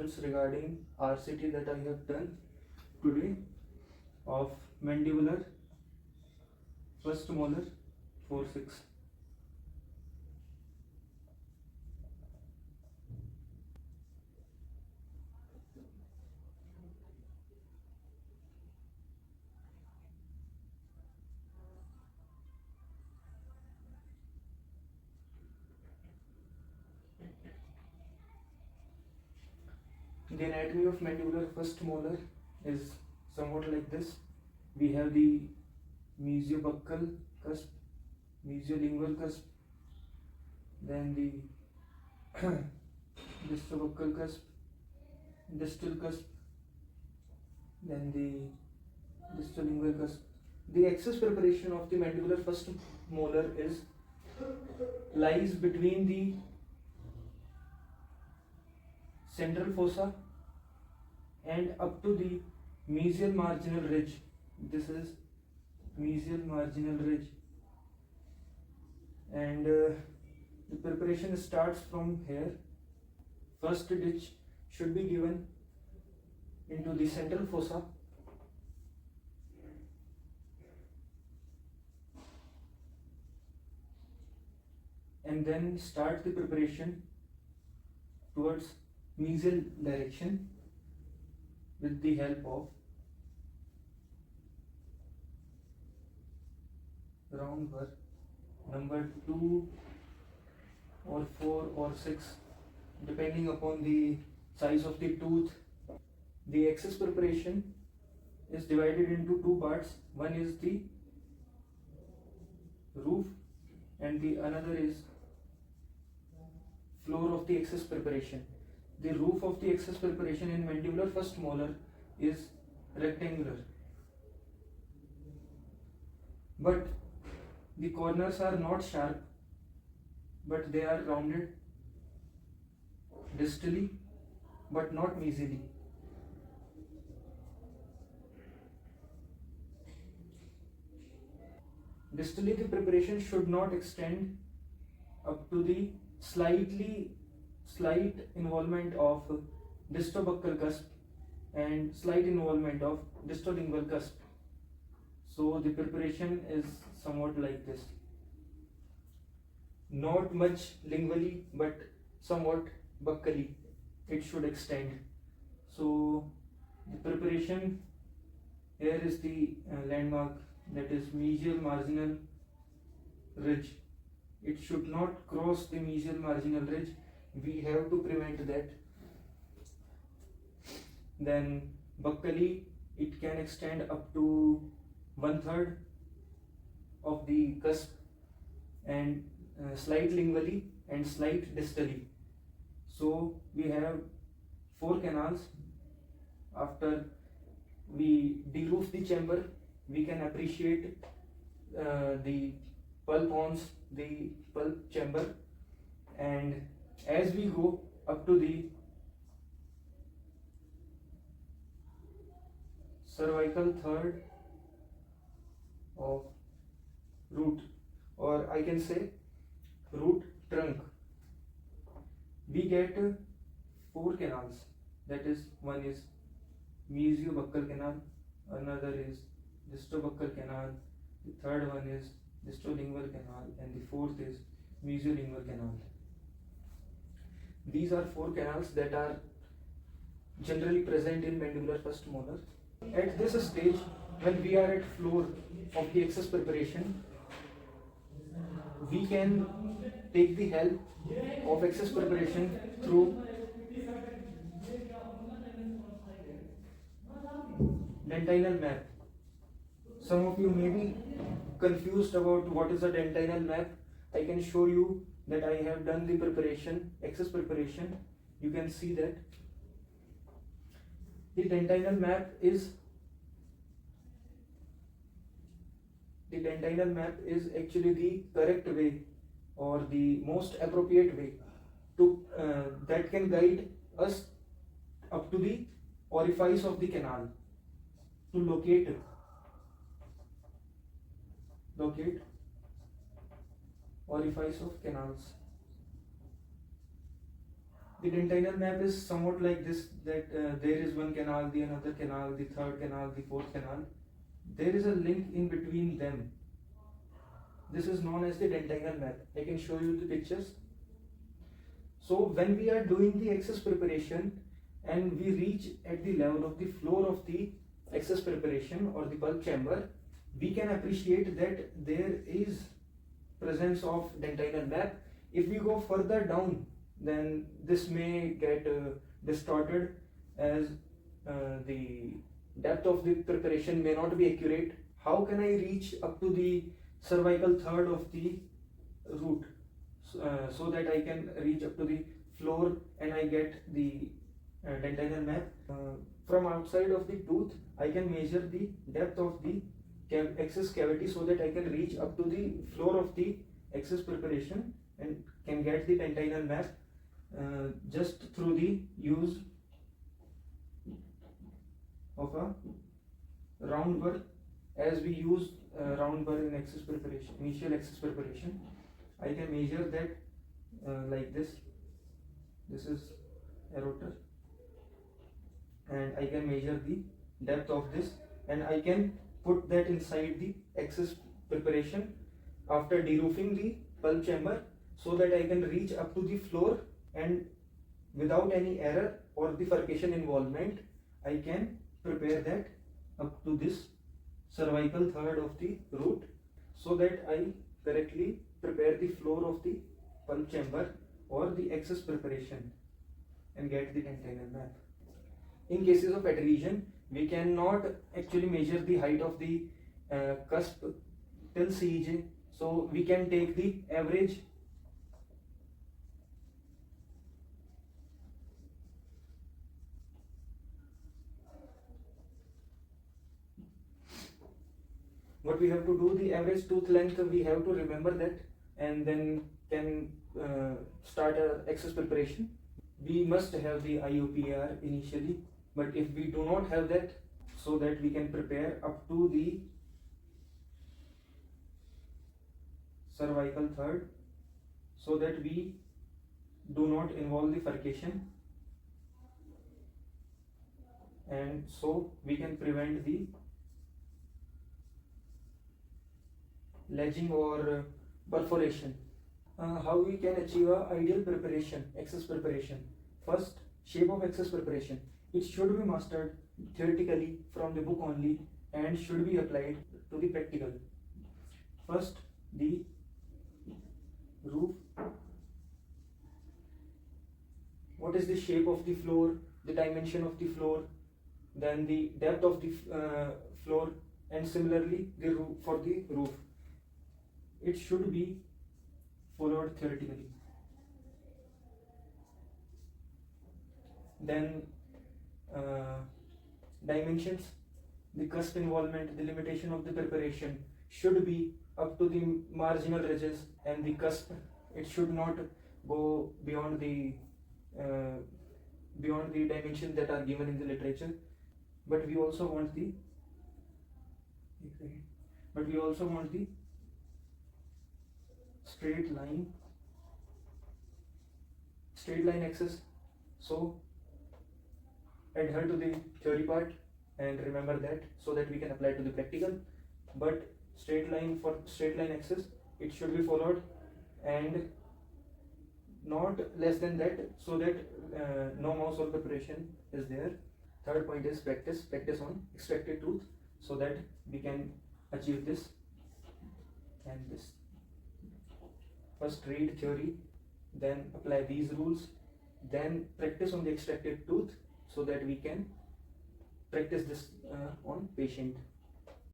results regarding RCT that I have done today of mandibular first molar 4/6. The anatomy of mandibular first molar is somewhat like this. We have the mesiobuccal cusp, mesiolingual cusp, then the distobuccal cusp, distal cusp, then the distolingual cusp. The excess preparation of the mandibular first molar lies between the central fossa and up to the mesial marginal ridge. This is mesial marginal ridge, and the preparation starts from here. First ditch should be given into the central fossa, and then start the preparation towards mesial direction with the help of round burr number 2 or 4 or 6 depending upon the size of the tooth. The excess preparation is divided into two parts. One is the roof and the another is floor of the excess preparation. The roof of the excess preparation in mandibular first molar is rectangular, but the corners are not sharp, but they are rounded distally but not mesially. Distally, the preparation should not extend up to the slight involvement of distobuccal cusp and slight involvement of distolingual cusp. So the preparation is somewhat like this. Not much lingually, but somewhat buccally it should extend. So the preparation, here is the landmark, that is mesial marginal ridge. It should not cross the mesial marginal ridge. We have to prevent that. Then buccally it can extend up to 1/3 of the cusp, and slight lingually and slight distally. So we have 4 canals. After we deroof the chamber, we can appreciate the pulp ons, the pulp chamber, and as we go up to the cervical third of root, or I can say root trunk, we get 4 canals. That is, one is mesiobuccal canal, another is distobuccal canal, the third one is distolingual canal, and the fourth is mesiolingual canal. These are 4 canals that are generally present in mandibular first molar. At this stage, when we are at floor of the excess preparation, we can take the help of excess preparation through dentinal map. Some of you may be confused about what is a dentinal map. I can show you that I have done the preparation, excess preparation. You can see that the dentinal map is actually the correct way, or the most appropriate way to that can guide us up to the orifice of the canal to locate orifice of canals. The dentinal map is somewhat like this, that there is one canal, the another canal, the third canal, the fourth canal. There is a link in between them. This is known as the dentinal map. I can show you the pictures. So when we are doing the access preparation and we reach at the level of the floor of the access preparation or the pulp chamber, we can appreciate that there is presence of dentinal map. If we go further down, then this may get distorted, as the depth of the preparation may not be accurate. How can I reach up to the cervical third of the root, so that I can reach up to the floor and I get the dentinal map? From outside of the tooth, I can measure the depth of the access cavity so that I can reach up to the floor of the access preparation and can get the dentinal map just through the use of a round burr. As we use round burr in access preparation, initial access preparation, I can measure that like this. This is aorta, and I can measure the depth of this, and I can put that inside the access preparation after deroofing the pulp chamber, so that I can reach up to the floor, and without any error or bifurcation involvement, I can prepare that up to this cervical third of the root, so that I correctly prepare the floor of the pulp chamber or the access preparation and get the dentinal map. In cases of adhesion, we cannot actually measure the height of the cusp till CEJ, so we can take the average what we have to do, the average tooth length, we have to remember that, and then can start our access preparation. We must have the IOPR initially, but if we do not have that, so that we can prepare up to the cervical third, so that we do not involve the furcation, and so we can prevent the ledging or perforation. How we can achieve a ideal preparation, access preparation? First, shape of access preparation. It should be mastered theoretically from the book only and should be applied to the practical. First, the roof. What is the shape of the floor, the dimension of the floor, then the depth of the floor, and similarly the roof for the roof. It should be followed theoretically. Then dimensions, the cusp involvement, the limitation of the preparation should be up to the marginal ridges and the cusp. It should not go beyond the dimensions that are given in the literature. But we also want the straight line access. So adhere to the theory part and remember that, so that we can apply to the practical. But straight line access, it should be followed, and not less than that, so that no mouse or preparation is there. Third point is practice on extracted tooth, so that we can achieve this and this. First read theory, then apply these rules, then practice on the extracted tooth, so that we can practice this on patient.